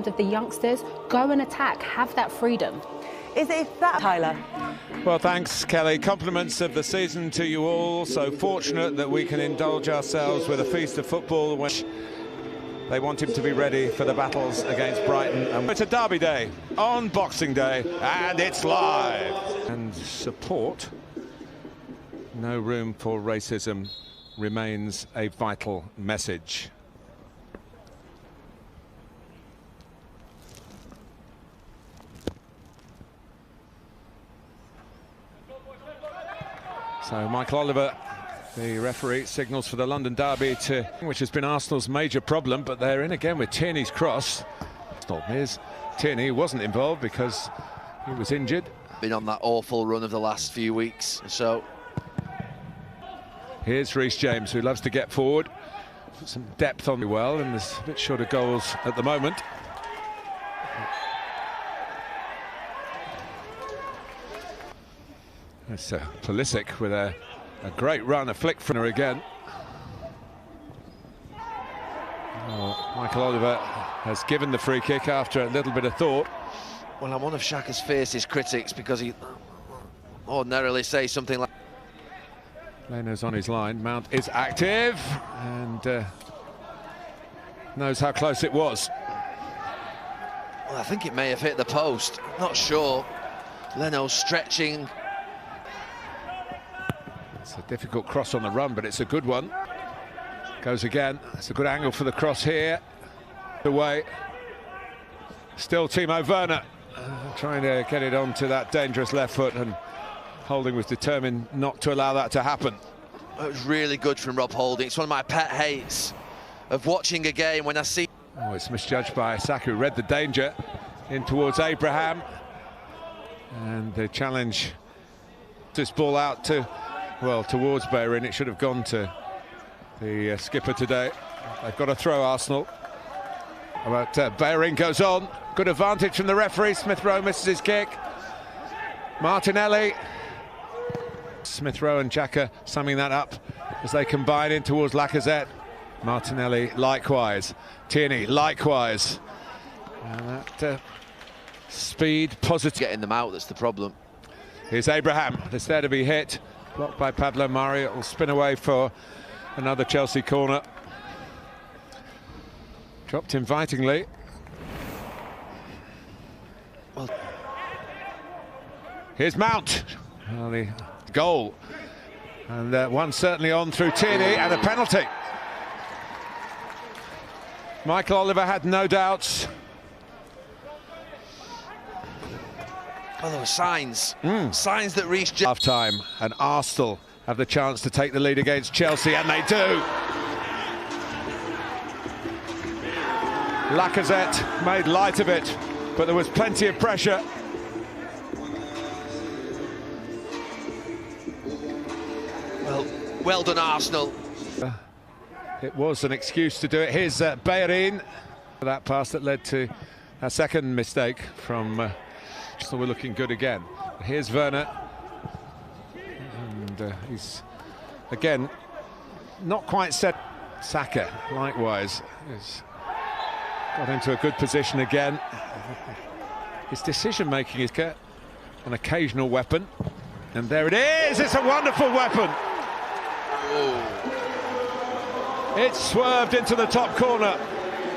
of the youngsters go and attack, have that freedom. Is it that, Tyler? Well, thanks, Kelly. Compliments of the season to you all. So fortunate that we can indulge ourselves with a feast of football, which they want him to be ready for the battles against Brighton. And it's a derby day on Boxing Day, and it's live. And support, no room for racism, remains a vital message. So Michael Oliver, the referee, signals for the London derby, which has been Arsenal's major problem, but they're in again with Tierney's cross. Here's Tierney, wasn't involved because he was injured. Been on that awful run of the last few weeks, so. Here's Reece James, who loves to get forward. Some depth on the well, and there's a bit short of goals at the moment. It's Pulisic with a great run, a flick from her again. Oh, Michael Oliver has given the free kick after a little bit of thought. Well, I'm one of Xhaka's fiercest critics because he ordinarily says something like... Leno's on his line, Mount is active and knows how close it was. Well, I think it may have hit the post, not sure. Leno's stretching. It's a difficult cross on the run, but it's a good one. Goes again. It's a good angle for the cross here. Away. Still Timo Werner trying to get it onto that dangerous left foot, and Holding was determined not to allow that to happen. It was really good from Rob Holding. It's one of my pet hates of watching a game when I see... Oh, it's misjudged by Saka, who read the danger in towards Abraham. And the challenge, this ball out to, well, towards Bellerin. It should have gone to the skipper today. They've got to throw, Arsenal. But Bellerin goes on. Good advantage from the referee. Smith Rowe misses his kick. Martinelli. Smith Rowe and Xhaka summing that up as they combine in towards Lacazette. Martinelli likewise. Tierney likewise. And that speed, positive. Getting them out, that's the problem. Here's Abraham. It's there to be hit. Blocked by Pablo Mari. It will spin away for another Chelsea corner. Dropped invitingly. Well, here's Mount. Well, the goal. And one certainly on through Tierney, and a penalty. Michael Oliver had no doubts. well, there were signs. Signs that reached... Half-time, and Arsenal have the chance to take the lead against Chelsea, and they do. Lacazette made light of it, but there was plenty of pressure. Well done, Arsenal. It was an excuse to do it. Here's Bellerin. That pass that led to a second mistake from... so we're looking good again. Here's Werner. And he's, again, not quite set. Saka, likewise, has got into a good position again. His decision-making is an occasional weapon. And there it is! It's a wonderful weapon! It swerved into the top corner,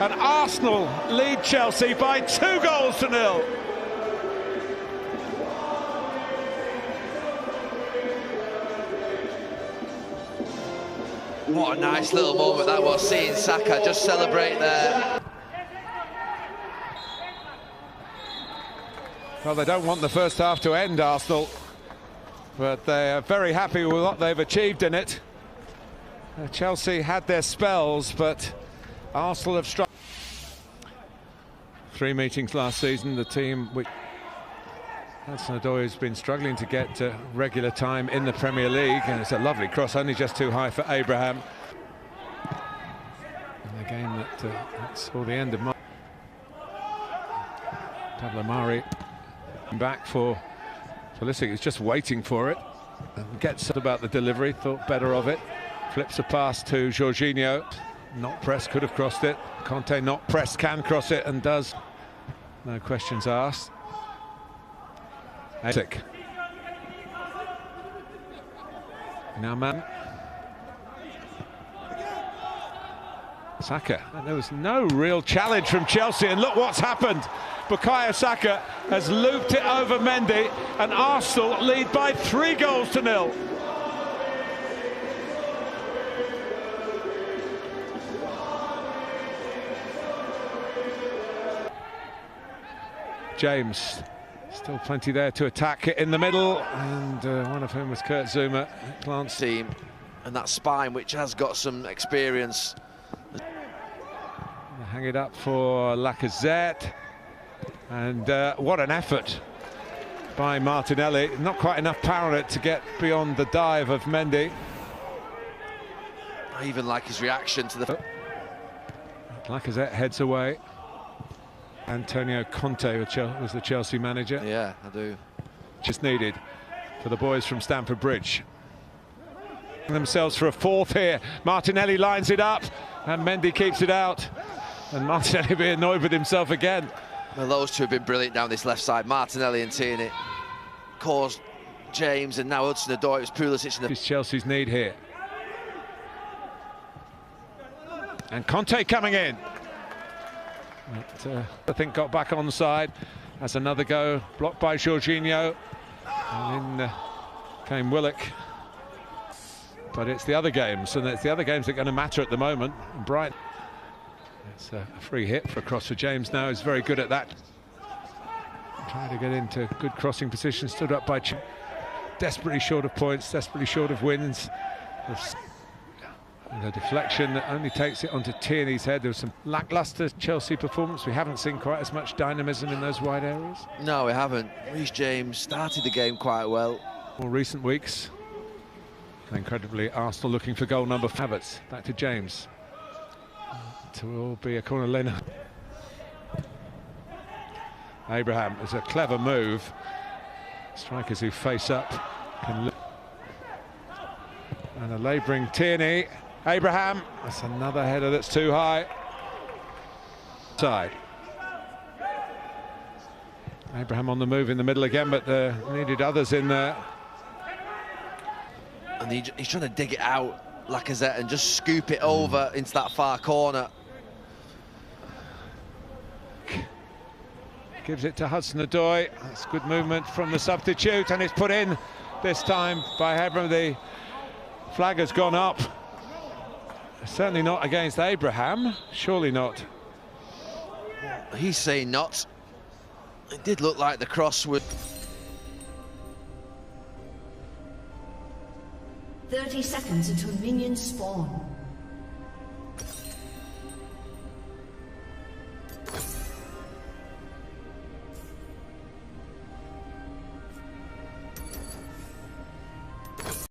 and Arsenal lead Chelsea by 2-0. What a nice little moment that was, seeing Saka just celebrate there. Well, they don't want the first half to end, Arsenal, but they are very happy with what they've achieved in it. Chelsea had their spells, but Arsenal have struck. 3 meetings last season. The team which Hudson-Odoi has been struggling to get regular time in the Premier League, and it's a lovely cross, only just too high for Abraham. And a game that saw the end of Pablo Mari back for Pulisic. He's just waiting for it and gets about the delivery, thought better of it. Flips a pass to Jorginho. Not pressed, could have crossed it. Conte not pressed, can cross it, and does. No questions asked. Now man. Saka, and there was no real challenge from Chelsea, and look what's happened. Bukayo Saka has looped it over Mendy, and Arsenal lead by 3-0. James, still plenty there to attack it in the middle, and one of whom was Kurt Zouma. Glance team, and that spine which has got some experience. Hang it up for Lacazette, and what an effort by Martinelli. Not quite enough power in it to get beyond the dive of Mendy. I even like his reaction to the... Lacazette heads away. Antonio Conte was the Chelsea manager. Yeah, I do. Just needed for the boys from Stamford Bridge. Themselves for a fourth here. Martinelli lines it up, and Mendy keeps it out. And Martinelli be annoyed with himself again. Well, those two have been brilliant down this left side. Martinelli and Tierney caused James, and now Hudson-Odoi. It was Pulisic in the... It's Chelsea's need here. And Conte coming in. But, I think got back on the side. Has another go, blocked by Jorginho. And in came Willock. But it's the other games, and it's the other games that are going to matter at the moment. Brighton. It's a free hit for a cross for James now. He's very good at that. Trying to get into good crossing position. Stood up by desperately short of points, desperately short of wins. And a deflection that only takes it onto Tierney's head. There was some lacklustre Chelsea performance. We haven't seen quite as much dynamism in those wide areas. No, we haven't. Reece James started the game quite well. More recent weeks. Incredibly, Arsenal looking for goal number 5. Havertz, back to James. It will be a corner. Leno. Abraham is a clever move. Strikers who face up can look. And a labouring Tierney. Abraham, that's another header that's too high. Side. Abraham on the move in the middle again, but needed others in there. And he's trying to dig it out, Lacazette, and just scoop it over into that far corner. Gives it to Hudson-Odoi. That's good movement from the substitute, and it's put in this time by Abraham. The flag has gone up. Certainly not against Abraham. Surely not. He's saying not. It did look like the cross would... 30 seconds until minions spawn.